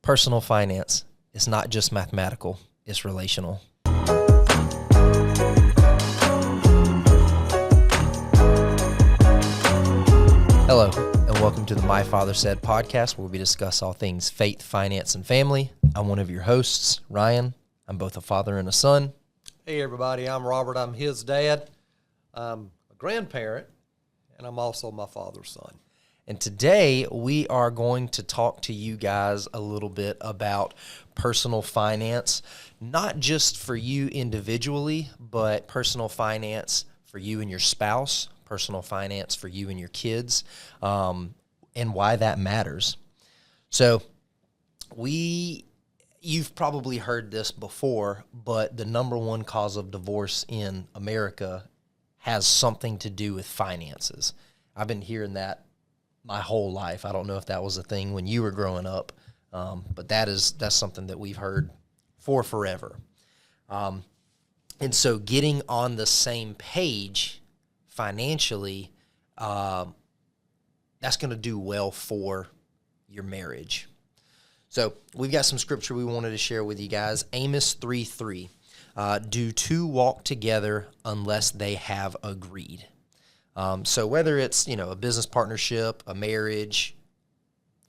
Personal finance is not just mathematical, it's relational. Hello, and welcome to the My Father Said podcast, where we discuss all things faith, finance, and family. I'm one of your hosts, Ryan. I'm both a father and a son. Hey, everybody. I'm Robert. I'm his dad. I'm a grandparent, and I'm also my father's son. And today we are going to talk to you guys a little bit about personal finance, not just for you individually, but personal finance for you and your spouse, personal finance for you and your kids, and why that matters. So you've probably heard this before, but the number one cause of divorce in America has something to do with finances. I've been hearing that my whole life. I don't know if that was a thing when you were growing up, but that's something that we've heard for forever. And so getting on the same page financially, that's going to do well for your marriage. So we've got some scripture we wanted to share with you guys. Amos 3:3. Do two walk together unless they have agreed? So whether it's, a business partnership, a marriage,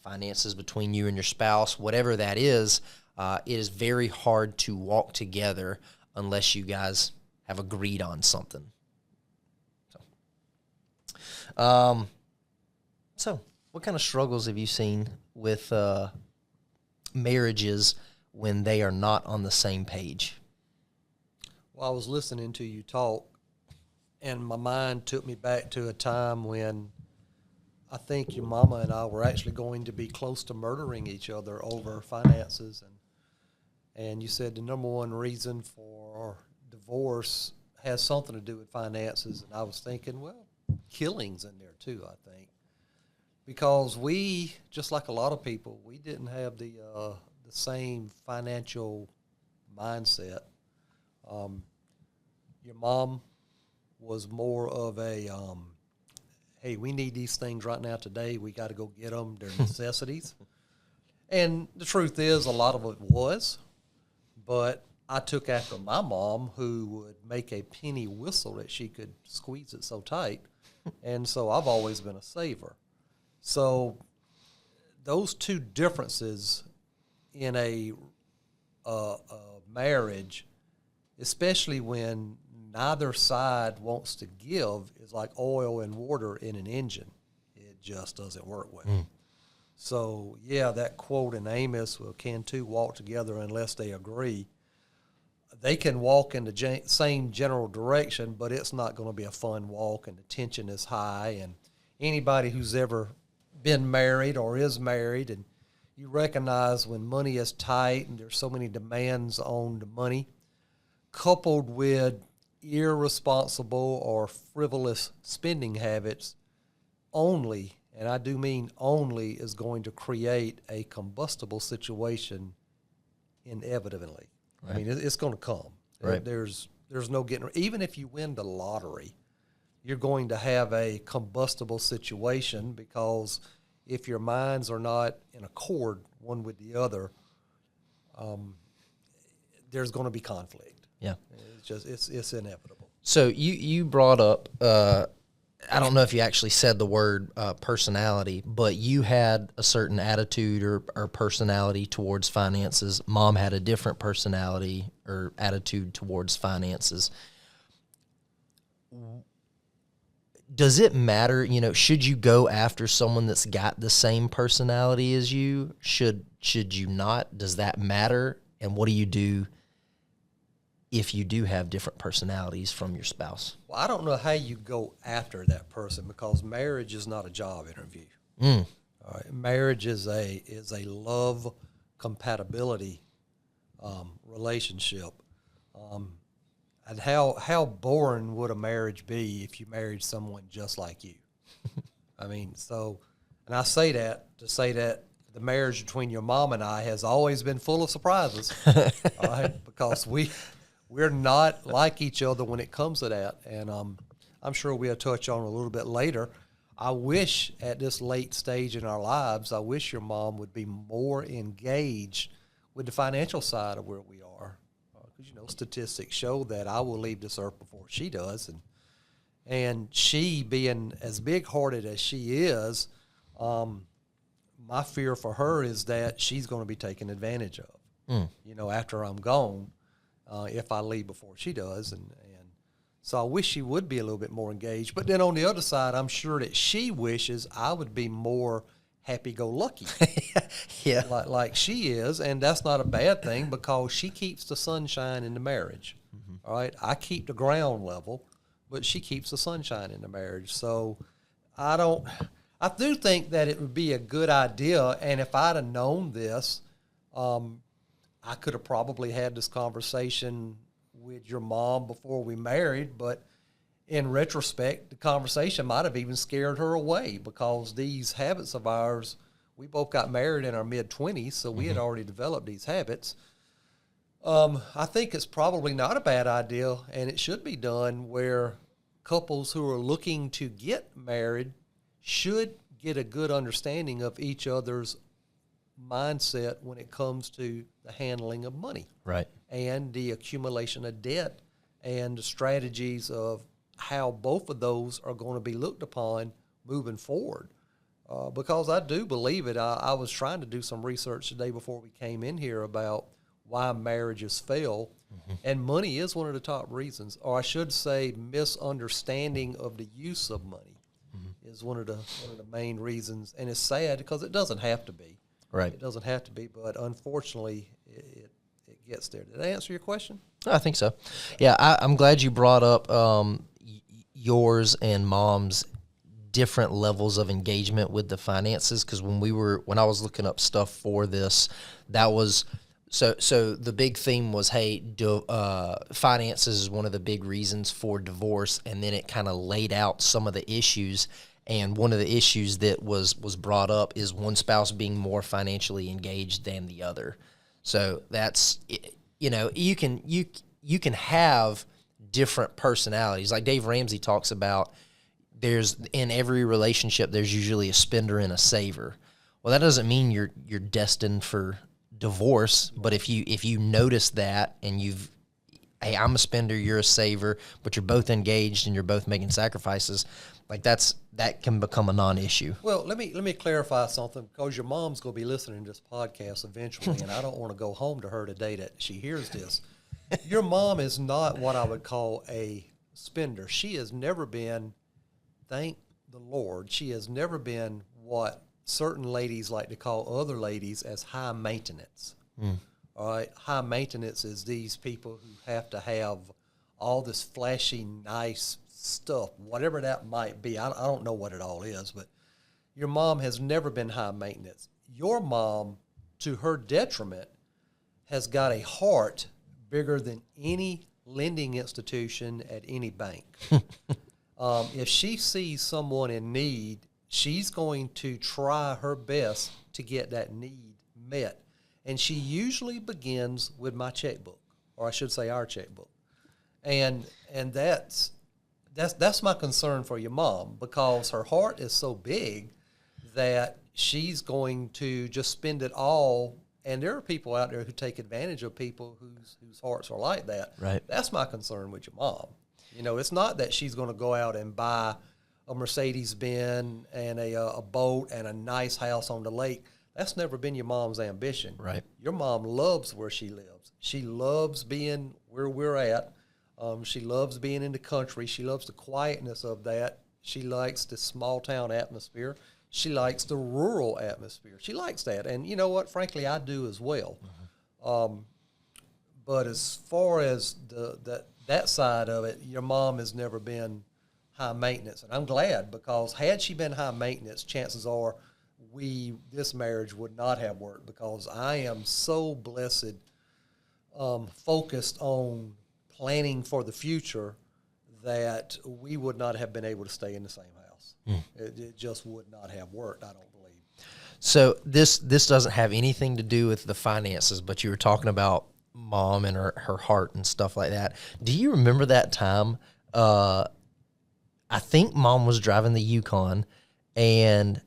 finances between you and your spouse, whatever that is, it is very hard to walk together unless you guys have agreed on something. So what kind of struggles have you seen with marriages when they are not on the same page? Well, I was listening to you talk, and my mind took me back to a time when I think your mama and I were actually going to be close to murdering each other over finances. And you said the number one reason for divorce has something to do with finances. And I was thinking, well, killings in there too, I think. Because we, just like a lot of people, we didn't have the same financial mindset. Your mom was more of a, hey, we need these things right now today. We got to go get them. They're necessities. And the truth is, a lot of it was. But I took after my mom, who would make a penny whistle that she could squeeze it so tight. And so I've always been a saver. So those two differences in a marriage, especially when neither side wants to give, is like oil and water in an engine. It just doesn't work well. So, yeah, that quote in Amos, well, can two walk together unless they agree? They can walk in the same general direction, but it's not going to be a fun walk, and the tension is high. And anybody who's ever been married or is married, and you recognize when money is tight and there's so many demands on the money, coupled with irresponsible or frivolous spending habits, only, and I do mean only, is going to create a combustible situation inevitably. Right. I mean, it's going to come. Right. There's no getting, even if you win the lottery, you're going to have a combustible situation, because if your minds are not in accord one with the other, there's going to be conflict. Yeah. It's inevitable. So you brought up, I don't know if you actually said the word personality, but you had a certain attitude or personality towards finances. Mom had a different personality or attitude towards finances. Does it matter, should you go after someone that's got the same personality as you? Should you not? Does that matter? And what do you do if you do have different personalities from your spouse? Well, I don't know how you go after that person, because marriage is not a job interview. All right? Marriage is a love compatibility relationship. And how boring would a marriage be if you married someone just like you? I mean, and I say that to say that the marriage between your mom and I has always been full of surprises, all right? Because we're not like each other when it comes to that. And I'm sure we'll touch on it a little bit later. I wish at this late stage in our lives, I wish your mom would be more engaged with the financial side of where we are. Because, statistics show that I will leave this earth before she does. And she, being as big-hearted as she is, my fear for her is that she's going to be taken advantage of, after I'm gone, if I leave before she does. And so I wish she would be a little bit more engaged. But then on the other side, I'm sure that she wishes I would be more happy-go-lucky. Yeah. Like she is, and that's not a bad thing because she keeps the sunshine in the marriage. All right? I keep the ground level, but she keeps the sunshine in the marriage. So I do think that it would be a good idea, and if I'd have known this, I could have probably had this conversation with your mom before we married, but in retrospect, the conversation might have even scared her away because these habits of ours, we both got married in our mid-20s, so we had already developed these habits. I think it's probably not a bad idea, and it should be done where couples who are looking to get married should get a good understanding of each other's mindset when it comes to the handling of money. Right. And the accumulation of debt and the strategies of how both of those are going to be looked upon moving forward. Because I do believe it. I was trying to do some research today before we came in here about why marriages fail, and money is one of the top reasons, or I should say misunderstanding of the use of money is one of the main reasons. And it's sad because it doesn't have to be. Right. It doesn't have to be, but unfortunately it gets there. Did I answer your question? I think so. Yeah, I'm glad you brought up yours and Mom's different levels of engagement with the finances, because when I was looking up stuff for this, that was so the big theme was, hey, finances is one of the big reasons for divorce, and then it kind of laid out some of the issues. And one of the issues that was brought up is one spouse being more financially engaged than the other. So that's, you can have different personalities. Like Dave Ramsey talks about, in every relationship there's usually a spender and a saver. Well, that doesn't mean you're destined for divorce, but if you notice that and hey, I'm a spender, you're a saver, but you're both engaged and you're both making sacrifices, like that can become a non-issue. Well, let me clarify something, because your mom's going to be listening to this podcast eventually, and I don't want to go home to her today that she hears this. Your mom is not what I would call a spender. She has never been, thank the Lord, she has never been what certain ladies like to call other ladies as high maintenance. All right, high maintenance is these people who have to have all this flashy, nice stuff, whatever that might be. I don't know what it all is, but your mom has never been high maintenance. Your mom, to her detriment, has got a heart bigger than any lending institution at any bank. If she sees someone in need, she's going to try her best to get that need met. And she usually begins with my checkbook, or I should say our checkbook. And that's my concern for your mom, because her heart is so big that she's going to just spend it all. And there are people out there who take advantage of people whose hearts are like that. Right. That's my concern with your mom. It's not that she's going to go out and buy a Mercedes-Benz and a boat and a nice house on the lake. That's never been your mom's ambition. Right. Your mom loves where she lives. She loves being where we're at. She loves being in the country. She loves the quietness of that. She likes the small town atmosphere. She likes the rural atmosphere. She likes that. And you know what? Frankly, I do as well. But as far as that side of it, your mom has never been high maintenance. And I'm glad, because had she been high maintenance, chances are this marriage would not have worked, because I am so blessed, focused on planning for the future, that we would not have been able to stay in the same house. It just would not have worked, I don't believe. So this doesn't have anything to do with the finances, but you were talking about Mom and her heart and stuff like that. Do you remember that time? I think Mom was driving the Yukon, and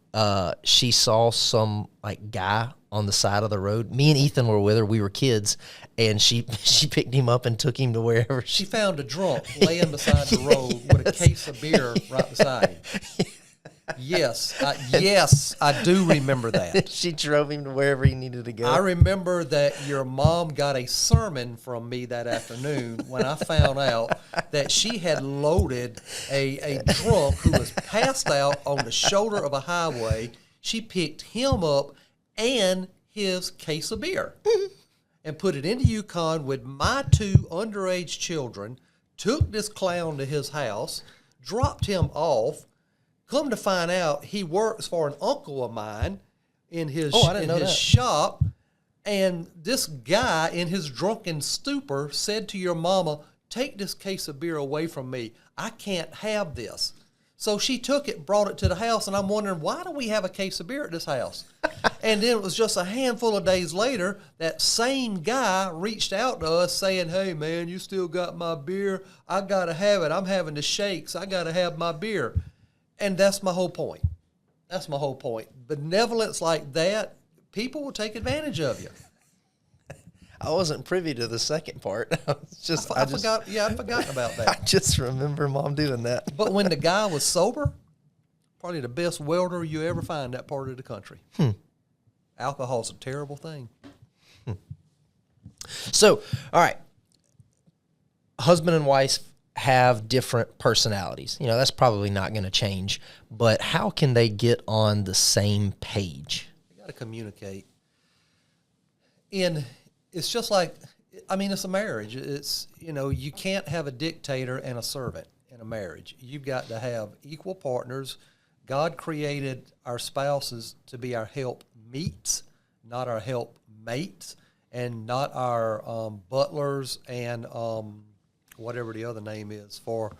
she saw some like guy on the side of the road. Me and Ethan were with her. We were kids, and she picked him up and took him to wherever She found a drunk laying beside the road with a case of beer right beside him. Yes, I do remember that. She drove him to wherever he needed to go. I remember that your mom got a sermon from me that afternoon when I found out that she had loaded a drunk who was passed out on the shoulder of a highway. She picked him up and his case of beer and put it into Yukon with my 2 underage children, took this clown to his house, dropped him off. Come to find out, he works for an uncle of mine in his shop, and this guy in his drunken stupor said to your mama, "Take this case of beer away from me. I can't have this." So she took it, brought it to the house, and I'm wondering, why do we have a case of beer at this house? And then it was just a handful of days later, that same guy reached out to us saying, "Hey, man, you still got my beer? I got to have it. I'm having the shakes. I got to have my beer." And that's my whole point. That's my whole point. Benevolence like that, people will take advantage of you. I wasn't privy to the second part. I forgot. Yeah, I'd forgotten about that. I just remember Mom doing that. But when the guy was sober, probably the best welder you ever find that part of the country. Alcohol's a terrible thing. So, all right. Husband and wife have different personalities. You know, that's probably not going to change. But how can they get on the same page? You got to communicate. It's just like, I mean, it's a marriage. It's, you know, you can't have a dictator and a servant in a marriage. You've got to have equal partners. God created our spouses to be our help meets, not our help mates, and not our butlers and whatever the other name is for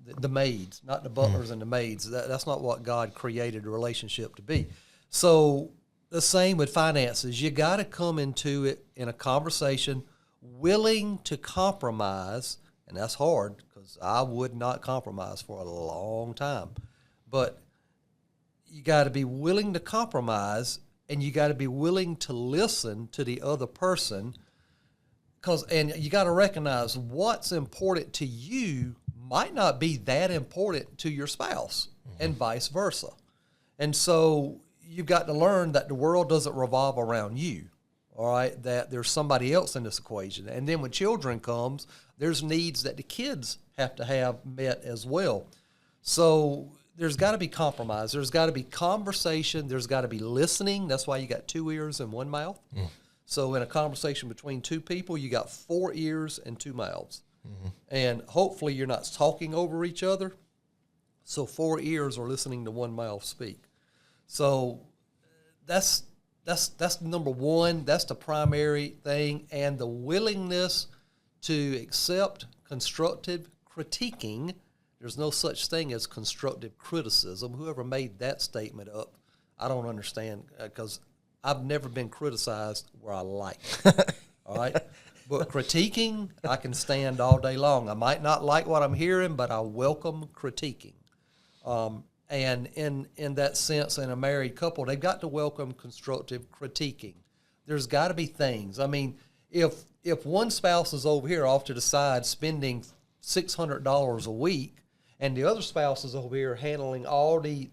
the maids, not the butlers and the maids. That's not what God created a relationship to be. So the same with finances. You got to come into it in a conversation willing to compromise, and that's hard because I would not compromise for a long time. But you got to be willing to compromise, and you got to be willing to listen to the other person. And you got to recognize what's important to you might not be that important to your spouse, and vice versa. And so you've got to learn that the world doesn't revolve around you, all right, that there's somebody else in this equation. And then when children comes, there's needs that the kids have to have met as well. So there's got to be compromise. There's got to be conversation. There's got to be listening. That's why you got 2 ears and 1 mouth. So in a conversation between 2 people, you got 4 ears and 2 mouths. And hopefully you're not talking over each other. So 4 ears are listening to 1 mouth speak. So that's number one. That's the primary thing. And the willingness to accept constructive critiquing. There's no such thing as constructive criticism. Whoever made that statement up, I don't understand, because I've never been criticized where I like it, all right? But critiquing, I can stand all day long. I might not like what I'm hearing, but I welcome critiquing. And in that sense, in a married couple, they've got to welcome constructive critiquing. There's got to be things. I mean, if one spouse is over here off to the side spending $600 a week, and the other spouse is over here handling all the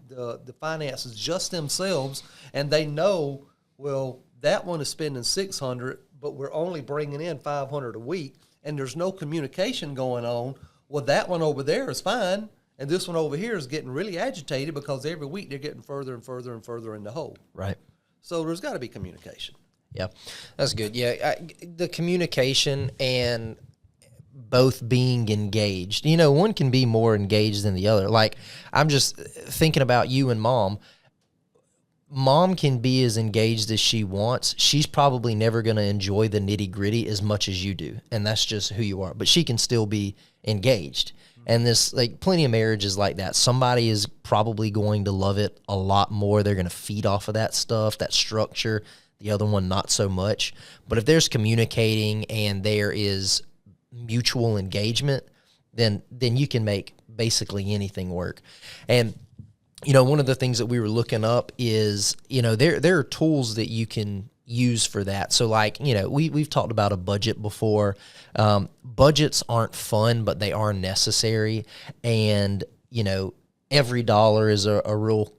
finances just themselves, and they know, well, that one is spending $600, but we're only bringing in $500 a week, and there's no communication going on. Well, that one over there is fine, and this one over here is getting really agitated because every week they're getting further and further and further in the hole. Right. So there's got to be communication. Yeah, that's good. Yeah, the communication and both being engaged. You know, one can be more engaged than the other. Like, I'm just thinking about you and Mom. Mom can be as engaged as she wants. She's probably never going to enjoy the nitty-gritty as much as you do, and that's just who you are. But she can still be engaged. And this, like, plenty of marriages like that. Somebody is probably going to love it a lot more. They're going to feed off of that stuff, that structure. The other one, not so much. But if there's communicating and there is mutual engagement, then you can make basically anything work. And one of the things that we were looking up is, there are tools that you can use for that. So like, we've talked about a budget before. Budgets aren't fun, but they are necessary. And, every dollar is a real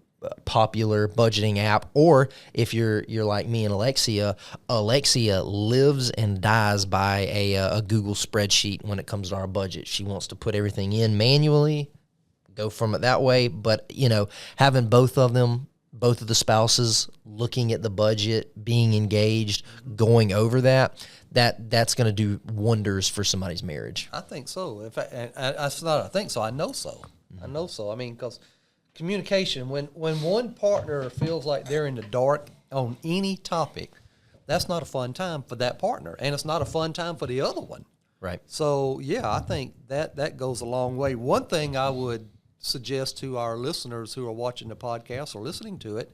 popular budgeting app. Or if you're like me and Alexia lives and dies by a Google spreadsheet when it comes to our budget. She wants to put everything in manually, go from it that way. But, having both of the spouses looking at the budget, being engaged, going over that's going to do wonders for somebody's marriage. I think so. In fact, I think so. I know so. I know so. I mean, because communication, when one partner feels like they're in the dark on any topic, that's not a fun time for that partner, and it's not a fun time for the other one. Right. So, yeah, I think that goes a long way. One thing I would suggest to our listeners who are watching the podcast or listening to it,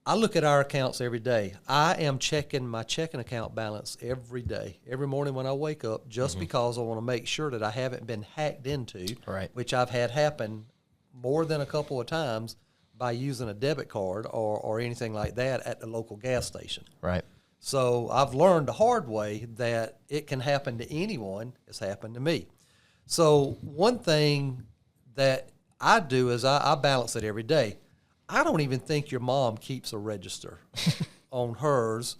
I look at our accounts every day. I am checking my checking account balance every day, every morning when I wake up, just because I want to make sure that I haven't been hacked into, right, which I've had happen more than a couple of times by using a debit card or anything like that at the local gas station. Right. So I've learned the hard way that it can happen to anyone. It's happened to me. So one thing that I do is I balance it every day. I don't even think your mom keeps a register on hers,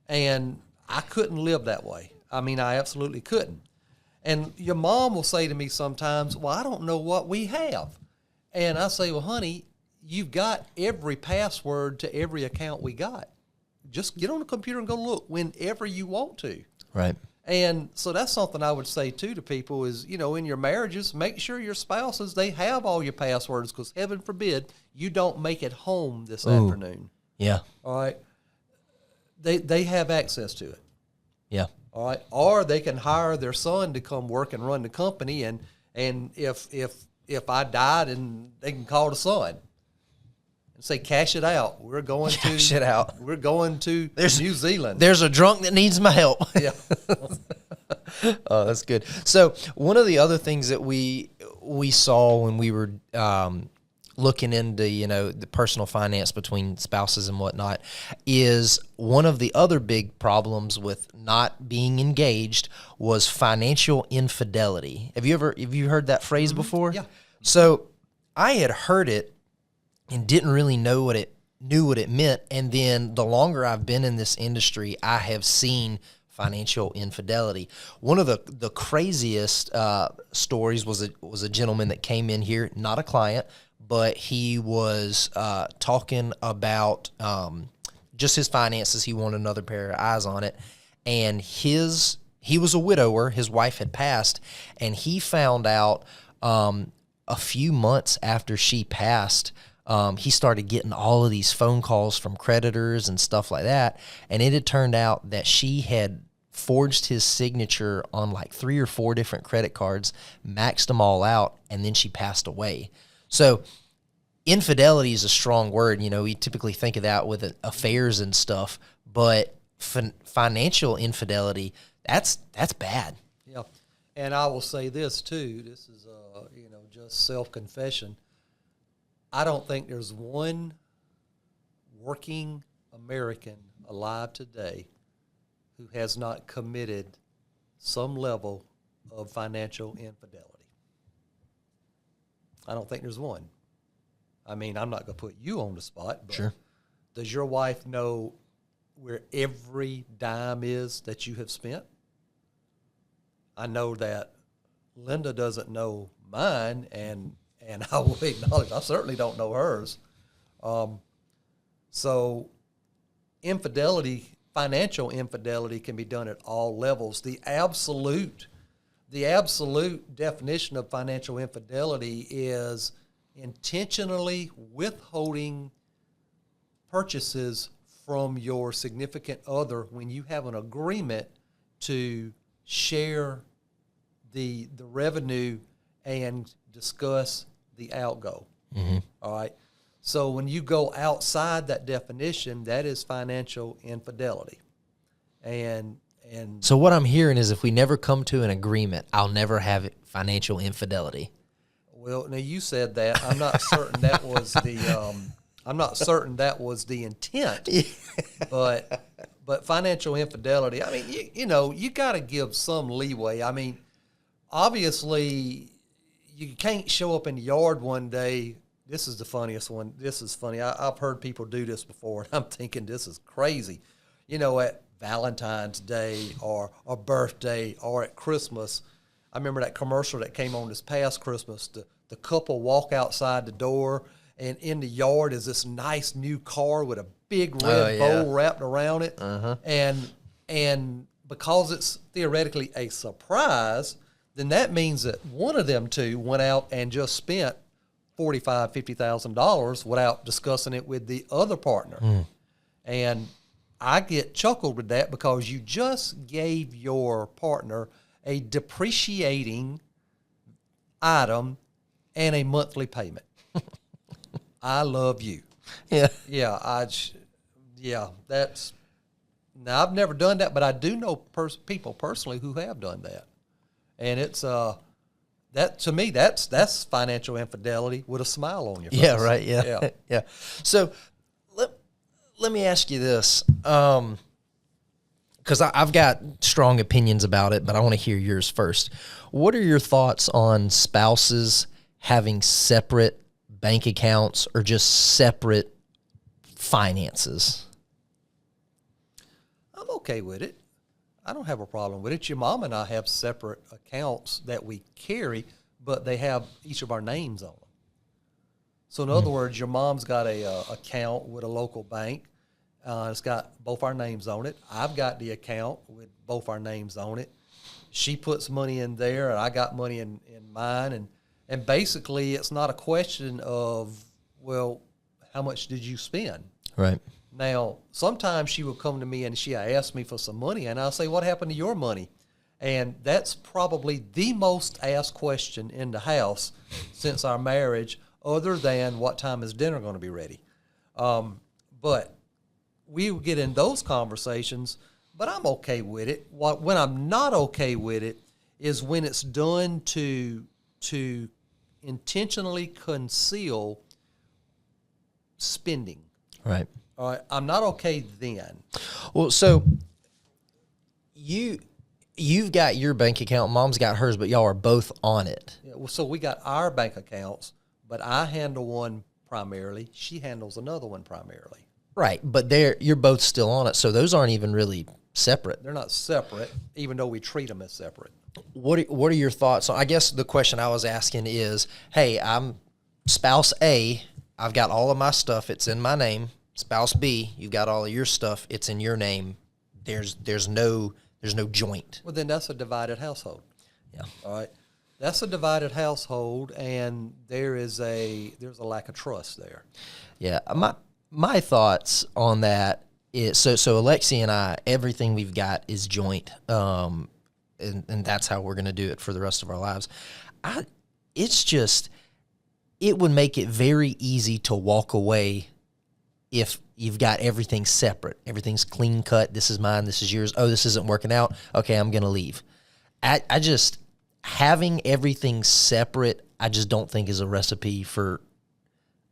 and I couldn't live that way. I mean, I absolutely couldn't. And your mom will say to me sometimes, well, I don't know what we have. And I say, well, honey, you've got every password to every account we got. Just get on the computer and go look whenever you want to. Right. And so that's something I would say, too, to people is, in your marriages, make sure your spouses, they have all your passwords, because heaven forbid you don't make it home this afternoon. Yeah. All right. They have access to it. Yeah. All right. Or they can hire their son to come work and run the company. And if I died, and they can call the son and say, cash it out. We're going Cash it out. We're going to New Zealand. There's a drunk that needs my help. Yeah. Oh, that's good. So one of the other things that we saw when we were looking into, the personal finance between spouses and whatnot, is one of the other big problems with not being engaged was financial infidelity. Have you heard that phrase before? Yeah. So I had heard it and didn't really know what it meant. And then the longer I've been in this industry, I have seen financial infidelity. One of the craziest stories was a gentleman that came in here, not a client, but he was talking about just his finances. He wanted another pair of eyes on it. And he was a widower. His wife had passed, and he found out a few months after she passed, he started getting all of these phone calls from creditors and stuff like that. And it had turned out that she had forged his signature on like 3 or 4 different credit cards, maxed them all out, and then she passed away. So infidelity is a strong word. We typically think of that with affairs and stuff, but financial infidelity, that's bad. Yeah. And I will say this too. This is, just self-confession. I don't think there's one working American alive today who has not committed some level of financial infidelity. I don't think there's one. I mean, I'm not going to put you on the spot, but sure. Does your wife know where every dime is that you have spent? I know that Linda doesn't know mine, and I will acknowledge I certainly don't know hers. So infidelity, financial infidelity, can be done at all levels. The absolute definition of financial infidelity is intentionally withholding purchases from your significant other when you have an agreement to share the revenue and discuss the outgo. Mm-hmm. All right. So when you go outside that definition, that is financial infidelity. And so what I'm hearing is if we never come to an agreement, I'll never have financial infidelity. Well, now you said that. I'm not certain that was the. I'm not certain that was the intent. But financial infidelity. I mean, you know, you got to give some leeway. I mean, obviously, you can't show up in the yard one day. This is the funniest one. This is funny. I've heard people do this before, and I'm thinking this is crazy. You know, at Valentine's Day or a birthday or at Christmas. I remember that commercial that came on this past Christmas. The couple walk outside the door, and in the yard is this nice new car with a big red bow wrapped around it. And because it's theoretically a surprise, then that means that one of them two went out and just spent $45,000, $50,000 without discussing it with the other partner. And I get chuckled with that because you just gave your partner a depreciating item and a monthly payment. I love you. Yeah. Yeah, that's, now I've never done that, but I do know people personally who have done that. And it's, that to me, that's financial infidelity with a smile on your face. Yeah, right. Yeah. Yeah. So let me ask you this, because I've got strong opinions about it, but I want to hear yours first. What are your thoughts on spouses having separate bank accounts or just separate finances? I'm okay with it. I don't have a problem with it. Your mom and I have separate accounts that we carry, but they have each of our names on them. So in other words, your mom's got a account with a local bank. It's got both our names on it. I've got the account with both our names on it. She puts money in there, and I got money in mine. And basically, it's not a question of, well, how much did you spend? Right. Now, sometimes she will come to me and she ask me for some money, and I'll say, what happened to your money? And that's probably the most asked question in the house since our marriage, other than what time is dinner going to be ready. But we get in those conversations, but I'm okay with it. When I'm not okay with it is when it's done to intentionally conceal spending. Right. All right, I'm not okay then. Well, so you've got your bank account, mom's got hers, but y'all are both on it. Yeah, well, so we got our bank accounts, but I handle one primarily. She handles another one primarily. Right, but you're both still on it, so those aren't even really separate. They're not separate, even though we treat them as separate. What are your thoughts? So I guess the question I was asking is, hey, I'm spouse A, I've got all of my stuff, it's in my name. Spouse B, you've got all of your stuff, it's in your name. There's no joint. Well, then that's a divided household. Yeah. All right. That's a divided household, and there's a lack of trust there. Yeah. My thoughts on that is, so Alexi and I, everything we've got is joint. And that's how we're going to do it for the rest of our lives. It would make it very easy to walk away if you've got everything separate. Everything's clean cut. This is mine. This is yours. Oh, this isn't working out. Okay, I'm going to leave. I just, having everything separate, I just don't think is a recipe for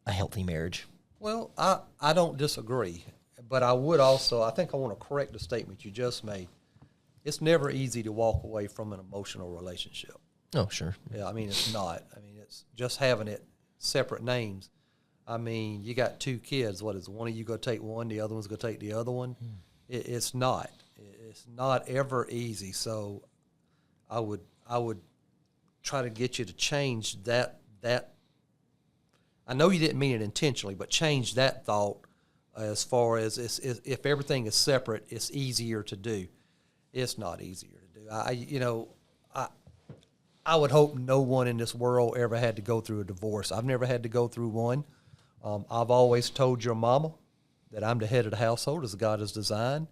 a healthy marriage. Well, I don't disagree, but I would also, I think I want to correct the statement you just made. It's never easy to walk away from an emotional relationship. Oh, sure. Yeah, I mean, it's not. I mean, it's just having it separate names. I mean, you got two kids. What is it? One of you going to take one, the other one's going to take the other one? It's not. It's not ever easy. So I would try to get you to change that. I know you didn't mean it intentionally, but change that thought as far as if everything is separate, it's easier to do. It's not easier to do. I would hope no one in this world ever had to go through a divorce. I've never had to go through one. I've always told your mama that I'm the head of the household as God has designed.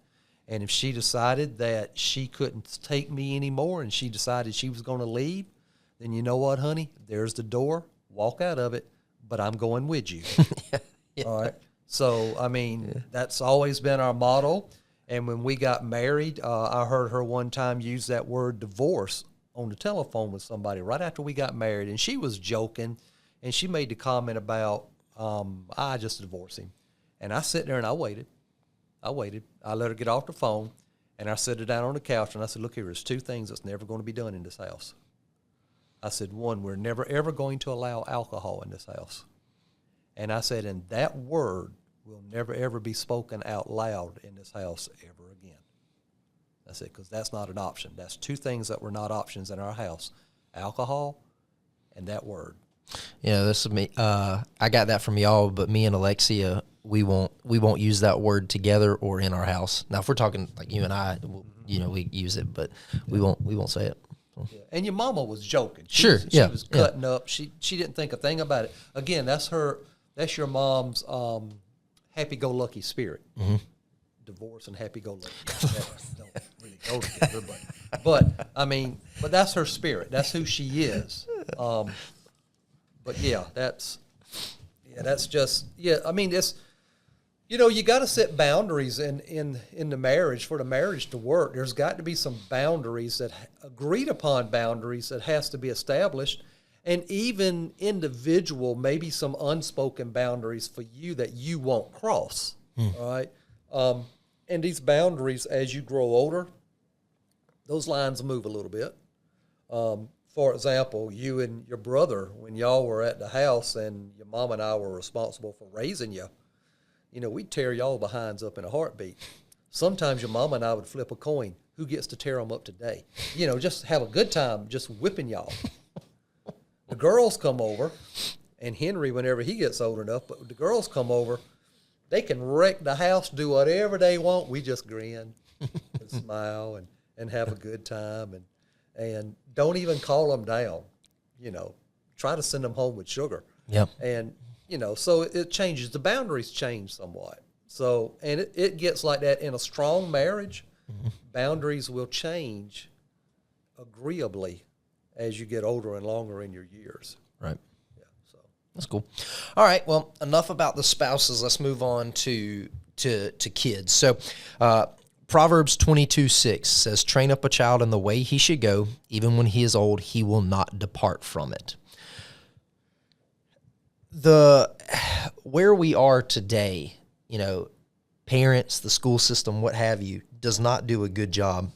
And if she decided that she couldn't take me anymore and she decided she was going to leave, then you know what, honey? There's the door. Walk out of it, but I'm going with you. Yeah. All right? So, I mean, that's always been our motto. And when we got married, I heard her one time use that word divorce on the telephone with somebody right after we got married, and she was joking, and she made the comment about, I just divorced him. And I sat there and I waited. I let her get off the phone, and I sat her down on the couch, and I said, look here, there's two things that's never going to be done in this house. I said, one, we're never, ever going to allow alcohol in this house. And I said, and that word will never, ever be spoken out loud in this house ever again. I said, because that's not an option. That's two things that were not options in our house, alcohol and that word. Yeah, this is me. I got that from y'all, but me and Alexia, we won't use that word together or in our house. Now, if we're talking like you and I, we use it, but we won't say it. So. Yeah. And your mama was joking. She was cutting up. She didn't think a thing about it. Again, that's your mom's happy-go-lucky spirit. Mm-hmm. Divorce and happy-go-lucky don't really go together, but that's her spirit. That's who she is. But that's just it's, you got to set boundaries in the marriage for the marriage to work. There's got to be some boundaries, that agreed upon boundaries that has to be established, and even individual, maybe some unspoken boundaries for you that you won't cross. All right. And these boundaries, as you grow older, those lines move a little bit. For example, you and your brother, when y'all were at the house and your mom and I were responsible for raising you, we'd tear y'all behinds up in a heartbeat. Sometimes your mom and I would flip a coin. Who gets to tear them up today? Just have a good time just whipping y'all. The girls come over, and Henry, whenever he gets old enough, but the girls come over, they can wreck the house, do whatever they want. We just grin and smile and have a good time and don't even call them down. Try to send them home with sugar. Yep. And, so it changes. The boundaries change somewhat. So, and it gets like that in a strong marriage. Mm-hmm. Boundaries will change agreeably as you get older and longer in your years. Right. Yeah. So that's cool. All right. Well, enough about the spouses. Let's move on to kids. So, Proverbs 22:6 says, train up a child in the way he should go. Even when he is old, he will not depart from it. Where we are today, parents, the school system, what have you, does not do a good job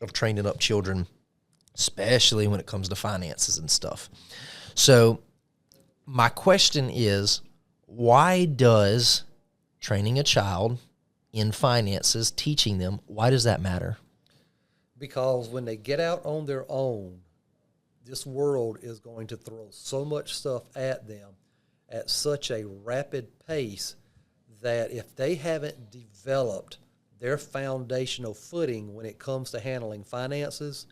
of training up children, especially when it comes to finances and stuff. So my question is, why does training a child in finances, teaching them, why does that matter? Because when they get out on their own, this world is going to throw so much stuff at them at such a rapid pace that if they haven't developed their foundational footing when it comes to handling finances,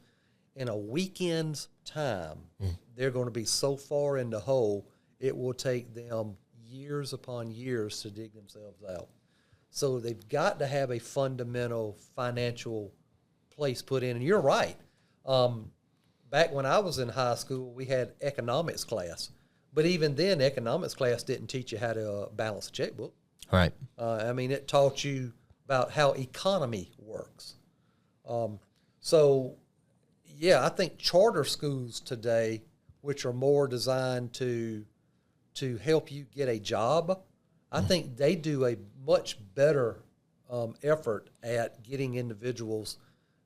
in a weekend's time, they're going to be so far in the hole, it will take them years upon years to dig themselves out. So they've got to have a fundamental financial place put in. And you're right. Back when I was in high school, we had economics class. But even then, economics class didn't teach you how to balance a checkbook. Right. It taught you about how economy works. I think charter schools today, which are more designed to help you get a job, I think they do a much better effort at getting individuals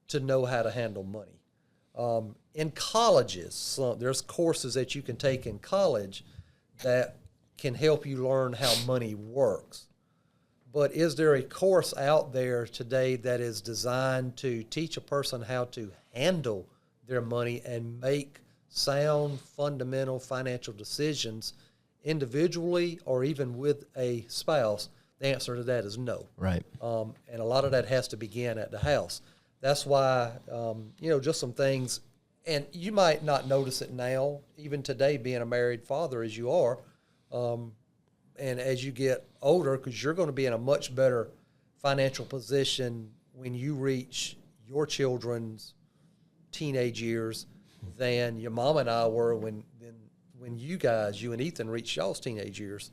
to know how to handle money. In colleges, there's courses that you can take in college that can help you learn how money works. But is there a course out there today that is designed to teach a person how to handle their money and make sound, fundamental financial decisions individually or even with a spouse? The answer to that is no. Right. And a lot of that has to begin at the house. That's why, just some things, and you might not notice it now, even today, being a married father as you are, and as you get older, because you're going to be in a much better financial position when you reach your children's teenage years than your mom and I were when you and Ethan reached y'all's teenage years.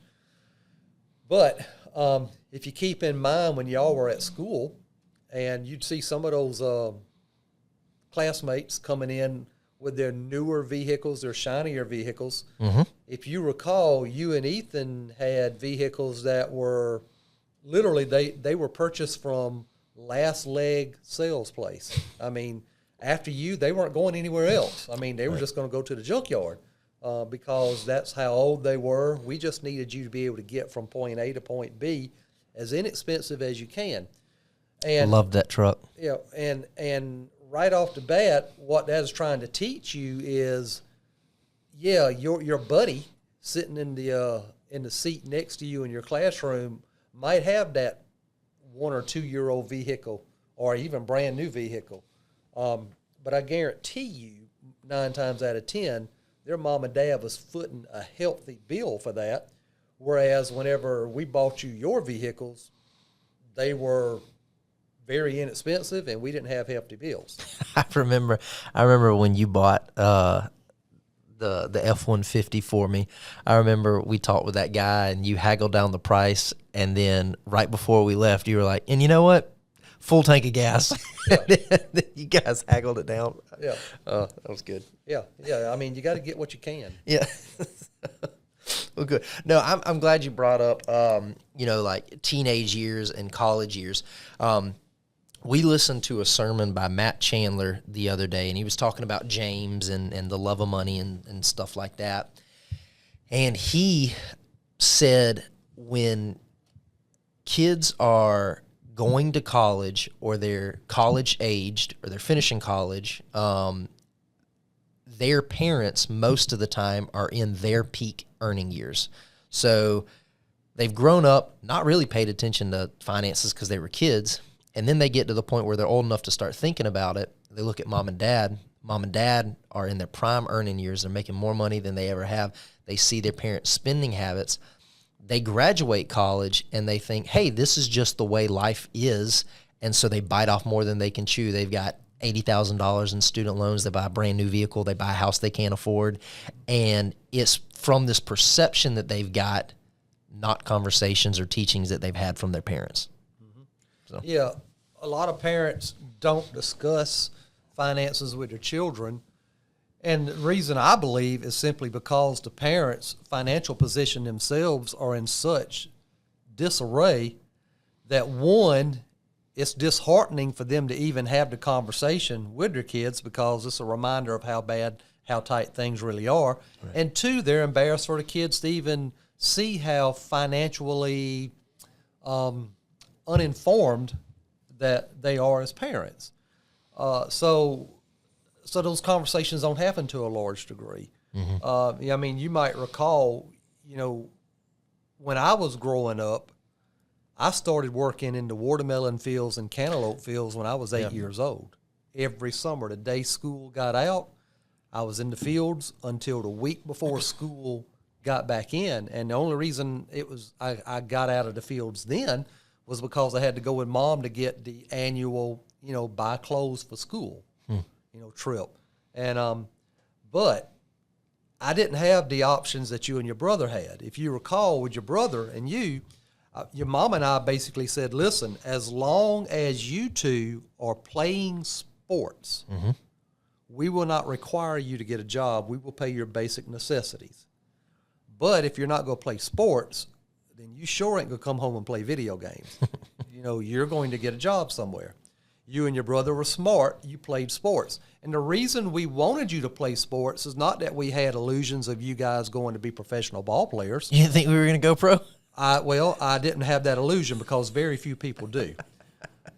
But if you keep in mind when y'all were at school, and you'd see some of those classmates coming in with their newer vehicles, their shinier vehicles. Mm-hmm. If you recall, you and Ethan had vehicles that were literally, they were purchased from last leg sales place. I mean, after you, they weren't going anywhere else. I mean, they were just going to go to the junkyard because that's how old they were. We just needed you to be able to get from point A to point B as inexpensive as you can. And Love that truck. yeah, and right off the bat, what that is trying to teach you is, yeah, your buddy sitting in the seat next to you in your classroom might have that 1 or 2 year old vehicle or even brand new vehicle, but I guarantee you, 9 times out of 10, their mom and dad was footing a healthy bill for that. Whereas whenever we bought you your vehicles, they were very inexpensive, and we didn't have hefty bills. I remember when you bought the F-150 for me. I remember we talked with that guy, and you haggled down the price, and then right before we left, you were like, "And you know what? Full tank of gas." Yeah. You guys haggled it down. Yeah. That was good. Yeah. I mean, you got to get what you can. Yeah. Well, good. No, I'm glad you brought up, like teenage years and college years. We listened to a sermon by Matt Chandler the other day, and he was talking about James and the love of money and stuff like that. And he said when kids are going to college or they're college aged or they're finishing college, their parents most of the time are in their peak earning years. So they've grown up, not really paid attention to finances because they were kids. And then they get to the point where they're old enough to start thinking about it. They look at mom and dad. Mom and dad are in their prime earning years. They're making more money than they ever have. They see their parents' spending habits. They graduate college and they think, hey, this is just the way life is. And so they bite off more than they can chew. They've got $80,000 in student loans. They buy a brand new vehicle. They buy a house they can't afford. And it's from this perception that they've got, not conversations or teachings that they've had from their parents. So. Yeah, a lot of parents don't discuss finances with their children. And the reason I believe is simply because the parents' financial position themselves are in such disarray that, one, it's disheartening for them to even have the conversation with their kids because it's a reminder of how tight things really are. Right. And two, they're embarrassed for the kids to even see how financially uninformed that they are as parents. So those conversations don't happen to a large degree. Mm-hmm. I mean, you might recall, when I was growing up, I started working in the watermelon fields and cantaloupe fields when I was 8 years old. Every summer, the day school got out, I was in the fields until the week before school got back in. And the only reason I got out of the fields then was because I had to go with Mom to get the annual, buy clothes for school, trip. And but I didn't have the options that you and your brother had. If you recall, with your brother and you, your mom and I basically said, listen, as long as you two are playing sports, mm-hmm. we will not require you to get a job. We will pay your basic necessities. But if you're not going to play sports, then you sure ain't going to come home and play video games. You're going to get a job somewhere. You and your brother were smart. You played sports. And the reason we wanted you to play sports is not that we had illusions of you guys going to be professional ball players. You didn't think we were going to go pro? I didn't have that illusion because very few people do.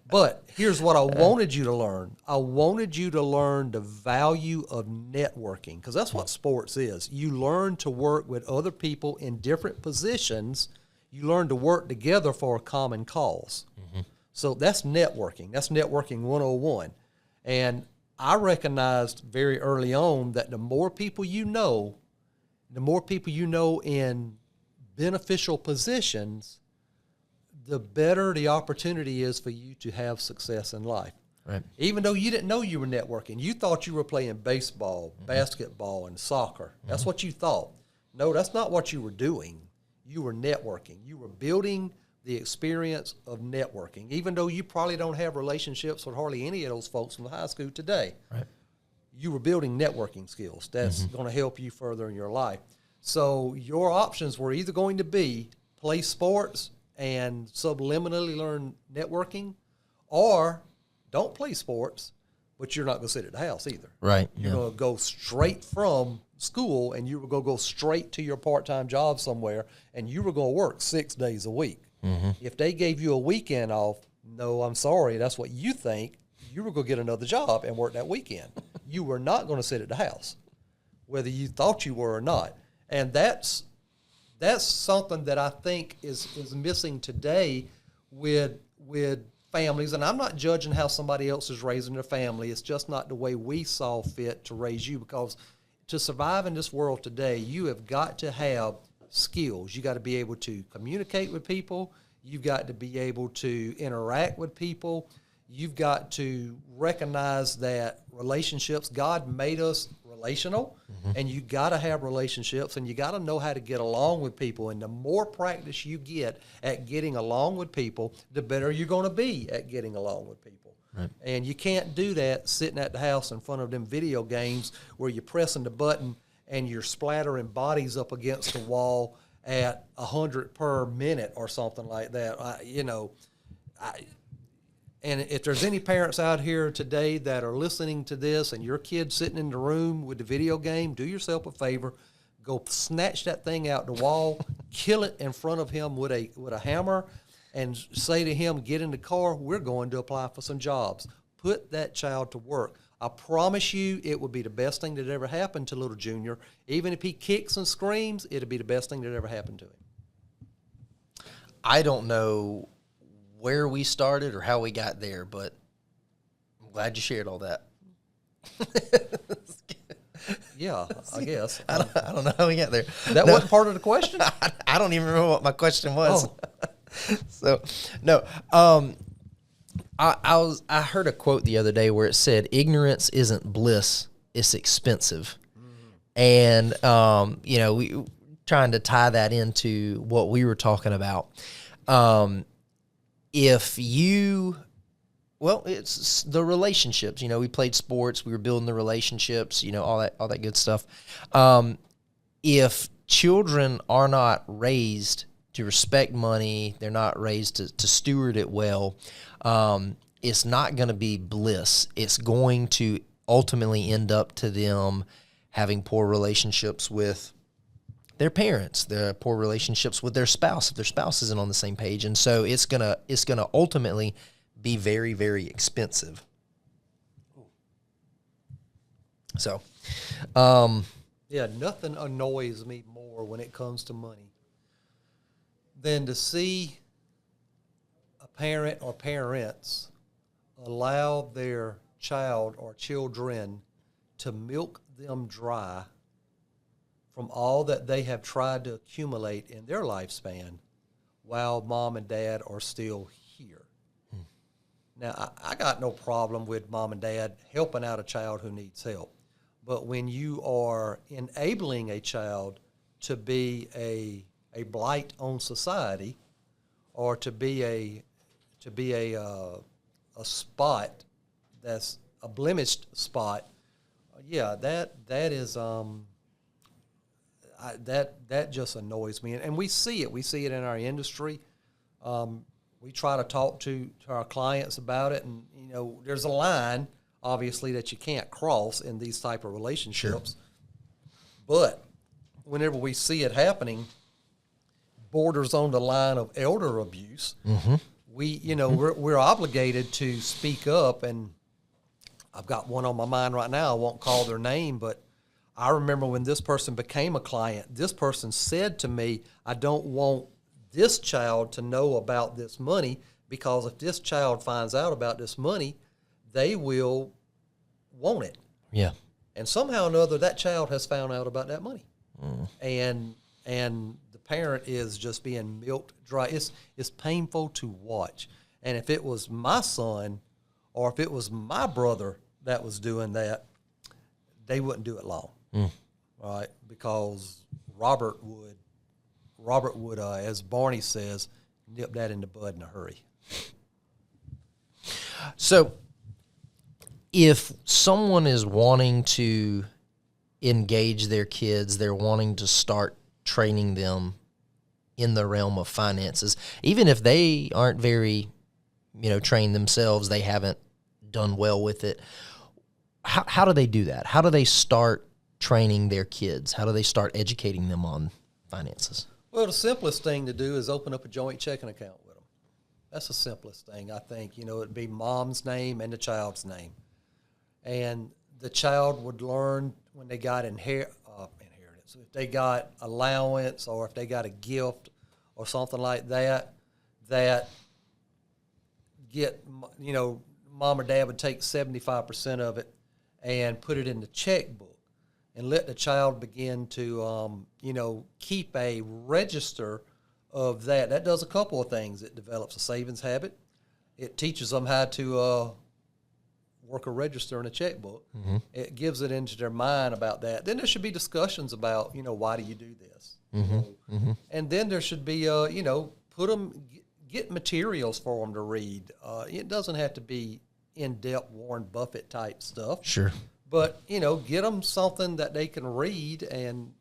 But here's what I wanted you to learn. I wanted you to learn the value of networking, because that's what sports is. You learn to work with other people in different positions. You learn to work together for a common cause. Mm-hmm. So that's networking. That's networking 101. And I recognized very early on that the more people you know in beneficial positions, the better the opportunity is for you to have success in life. Right. Even though you didn't know you were networking, you thought you were playing baseball, mm-hmm. basketball, and soccer. Mm-hmm. That's what you thought. No, that's not what you were doing. You were networking. You were building the experience of networking, even though you probably don't have relationships with hardly any of those folks from the high school today. Right. you were building networking skills. That's going to help you further in your life. So your options were either going to be play sports and subliminally learn networking, or don't play sports, but you're not going to sit at the house either. Right. You're going to go straight from school, and you were going to go straight to your part-time job somewhere, and you were going to work 6 days a week. If they gave you a weekend off, no, I'm sorry, that's what you think. You were going to get another job and work that weekend. You were not going to sit at the house, whether you thought you were or not. And that's something that I think is missing today with families. And I'm not judging how somebody else is raising their family. It's just not the way we saw fit to raise you, because to survive in this world today, you have got to have skills. You got to be able to communicate with people. You've got to be able to interact with people. You've got to recognize that relationships, God made us relational, and you got to have relationships, and you got to know how to get along with people. And the more practice you get at getting along with people, the better you're going to be at getting along with people. Right. And you can't do that sitting at the house in front of them video games where you're pressing the button and you're splattering bodies up against the wall at 100 per minute or something like that. And if there's any parents out here today that are listening to this and your kid's sitting in the room with the video game, do yourself a favor. Go snatch that thing out the wall, kill it in front of him with a hammer, and say to him, get in the car, we're going to apply for some jobs. Put that child to work. I promise you it would be the best thing that ever happened to little Junior. Even if he kicks and screams, it'll be the best thing that ever happened to him. I don't know where we started or how we got there, but I'm glad you shared all that. Yeah, I guess. I don't know how we got there. That wasn't part of the question? I don't even remember what my question was. Oh. So, no. I heard a quote the other day where it said, ignorance isn't bliss, it's expensive. And, we trying to tie that into what we were talking about. It's the relationships, we played sports, we were building the relationships, all that good stuff. If children are not raised to respect money, they're not raised to steward it well, it's not going to be bliss. It's going to ultimately end up to them having poor relationships with their parents, their poor relationships with their spouse, if their spouse isn't on the same page. And so it's gonna ultimately be very, very expensive. So, nothing annoys me more when it comes to money than to see a parent or parents allow their child or children to milk them dry from all that they have tried to accumulate in their lifespan while mom and dad are still here. Now, I got no problem with mom and dad helping out a child who needs help. But when you are enabling a child to be a blight on society, or to be a spot that's a blemished spot, that is that just annoys me, and we see it. We see it in our industry. We try to talk to our clients about it, and there's a line obviously that you can't cross in these type of relationships. Sure. But whenever we see it happening, borders on the line of elder abuse. Mm-hmm. We're obligated to speak up, and I've got one on my mind right now. I won't call their name, but I remember when this person became a client, this person said to me, I don't want this child to know about this money, because if this child finds out about this money, they will want it. Yeah. And somehow or another, that child has found out about that money. And the parent is just being milked dry. It's painful to watch. And if it was my son or if it was my brother that was doing that, they wouldn't do it long. Right? Because Robert would, as Barney says, nip that in the bud in a hurry. So if someone is wanting to engage their kids, they're wanting to start training them in the realm of finances, even if they aren't very, trained themselves, they haven't done well with it. How do they do that? How do they start training their kids? How do they start educating them on finances? Well, the simplest thing to do is open up a joint checking account with them. That's the simplest thing, I think. It'd be mom's name and the child's name. And the child would learn when they got inheritance. If they got allowance or if they got a gift or something like that, mom or dad would take 75% of it and put it in the checkbook and let the child begin to, keep a register of that. That does a couple of things. It develops a savings habit. It teaches them how to work a register in a checkbook. Mm-hmm. It gives it into their mind about that. Then there should be discussions about, why do you do this? Mm-hmm. Mm-hmm. And then there should be, get materials for them to read. It doesn't have to be in-depth Warren Buffett type stuff. Sure. But, get them something that they can read and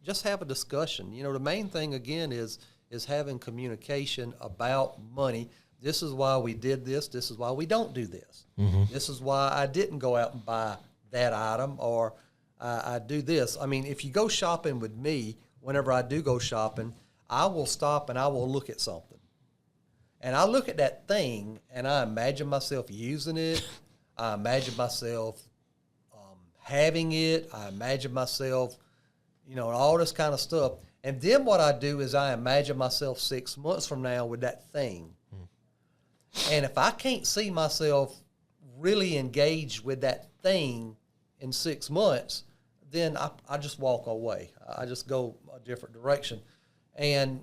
just have a discussion. The main thing, again, is having communication about money. This is why we did this. This is why we don't do this. Mm-hmm. This is why I didn't go out and buy that item, or I do this. I mean, if you go shopping with me, whenever I do go shopping, I will stop and I will look at something. And I look at that thing and I imagine myself using it. I imagine myself having it. I imagine myself, all this kind of stuff. And then what I do is I imagine myself 6 months from now with that thing. And if I can't see myself really engaged with that thing in 6 months, then I just walk away. I just go a different direction. And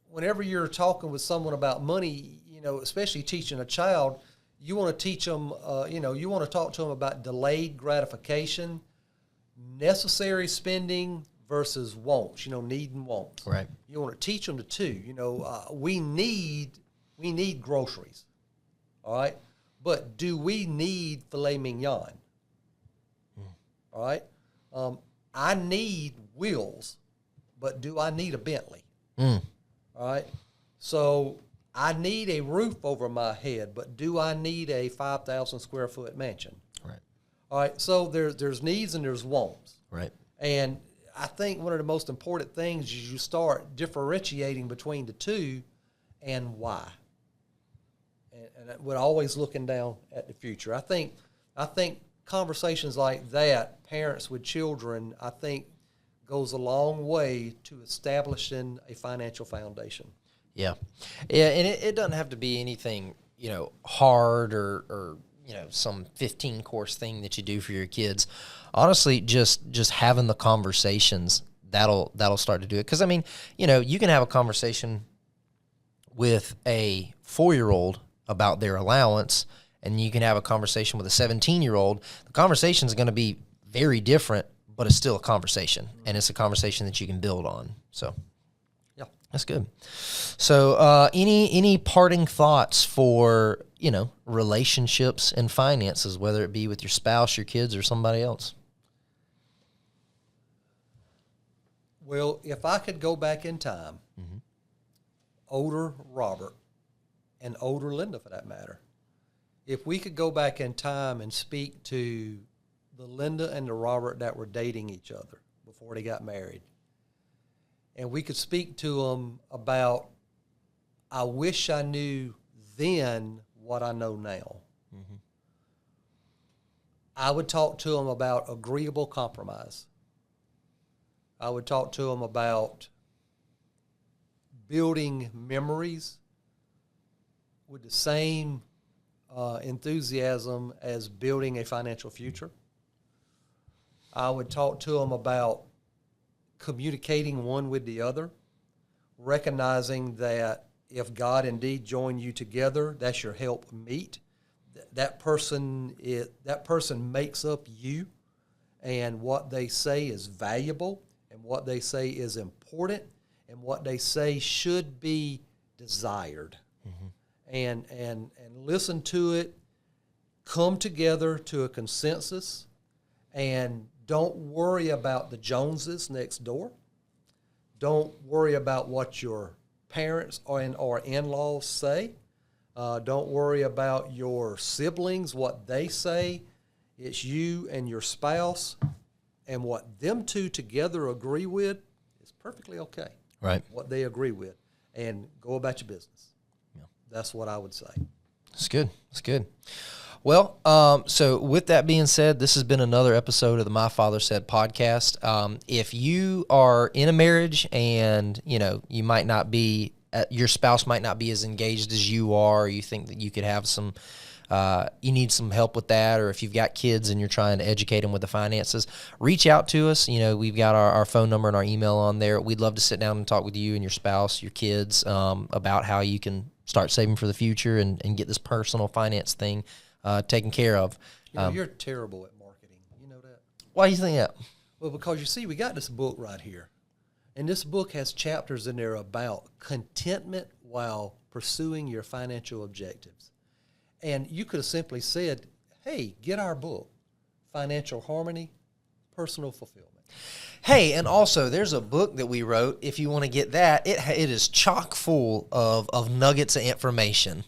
whenever you're talking with someone about money, especially teaching a child, you want to teach them, you want to talk to them about delayed gratification, necessary spending versus wants, need and wants. Right. You want to teach them the two. We need groceries. All right, but do we need filet mignon? All right, I need wheels, but do I need a Bentley? All right, so I need a roof over my head, but do I need a 5,000 square foot mansion? Right. All right, so there's needs and there's wants. Right. And I think one of the most important things is you start differentiating between the two and why. And we're always looking down at the future. I think conversations like that, parents with children, I think goes a long way to establishing a financial foundation. Yeah. Yeah, and it doesn't have to be anything, hard or some 15-course thing that you do for your kids. Honestly, just having the conversations, that'll start to do it. Because, you can have a conversation with a 4-year-old about their allowance, and you can have a conversation with a 17-year-old. The conversation is going to be very different, but it's still a conversation, and it's a conversation that you can build on. So, yeah, that's good. So, any parting thoughts for relationships and finances, whether it be with your spouse, your kids, or somebody else? Well, if I could go back in time, older Robert and older Linda, for that matter, if we could go back in time and speak to the Linda and the Robert that were dating each other before they got married, and we could speak to them about, I wish I knew then what I know now. Mm-hmm. I would talk to them about agreeable compromise. I would talk to them about building memories with the same enthusiasm as building a financial future. I would talk to them about communicating one with the other, recognizing that if God indeed joined you together, that's your help meet. That person makes up you, and what they say is valuable, and what they say is important, and what they say should be desired. Mm-hmm. And listen to it come together to a consensus and don't worry about the Joneses next door. Don't worry about what your parents or in-laws say. Don't worry about your siblings, what they say. It's you and your spouse, and what them two together agree with is perfectly okay. Right. What they agree with, and go about your business. Yeah. That's what I would say. That's good. That's good. Well, so with that being said, this has been another episode of the My Father Said podcast. If you are in a marriage and, you might not be, your spouse might not be as engaged as you are, or you think that you could have some, you need some help with that, or if you've got kids and you're trying to educate them with the finances, reach out to us. We've got our phone number and our email on there. We'd love to sit down and talk with you and your spouse, your kids, about how you can start saving for the future and get this personal finance thing taken care of. You're terrible at marketing. You know that? Why do you think that? Well, because you see, we got this book right here. And this book has chapters in there about contentment while pursuing your financial objectives. And you could have simply said, hey, get our book, Financial Harmony, Personal Fulfillment. Hey, and also there's a book that we wrote. If you want to get that, it is chock full of nuggets of information.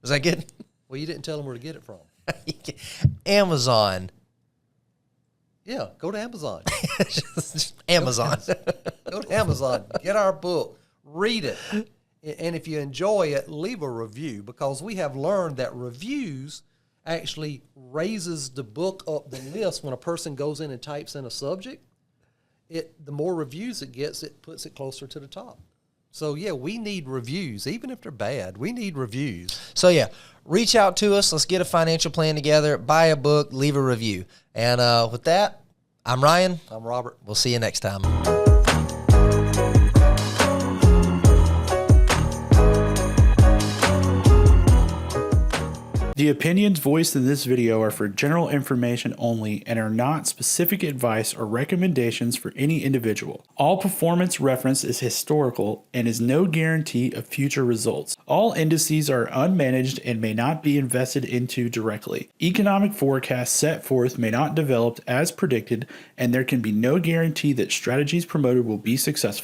Was that good? Well, you didn't tell them where to get it from. Amazon. Yeah, go to Amazon. Amazon. Go to Amazon. Get our book. Read it. And if you enjoy it, leave a review, because we have learned that reviews actually raises the book up the list when a person goes in and types in a subject. The more reviews it gets, it puts it closer to the top. So, yeah, we need reviews. Even if they're bad, we need reviews. So, yeah, reach out to us. Let's get a financial plan together. Buy a book. Leave a review. And with that, I'm Ryan. I'm Robert. We'll see you next time. The opinions voiced in this video are for general information only and are not specific advice or recommendations for any individual. All performance reference is historical and is no guarantee of future results. All indices are unmanaged and may not be invested into directly. Economic forecasts set forth may not develop as predicted, and there can be no guarantee that strategies promoted will be successful.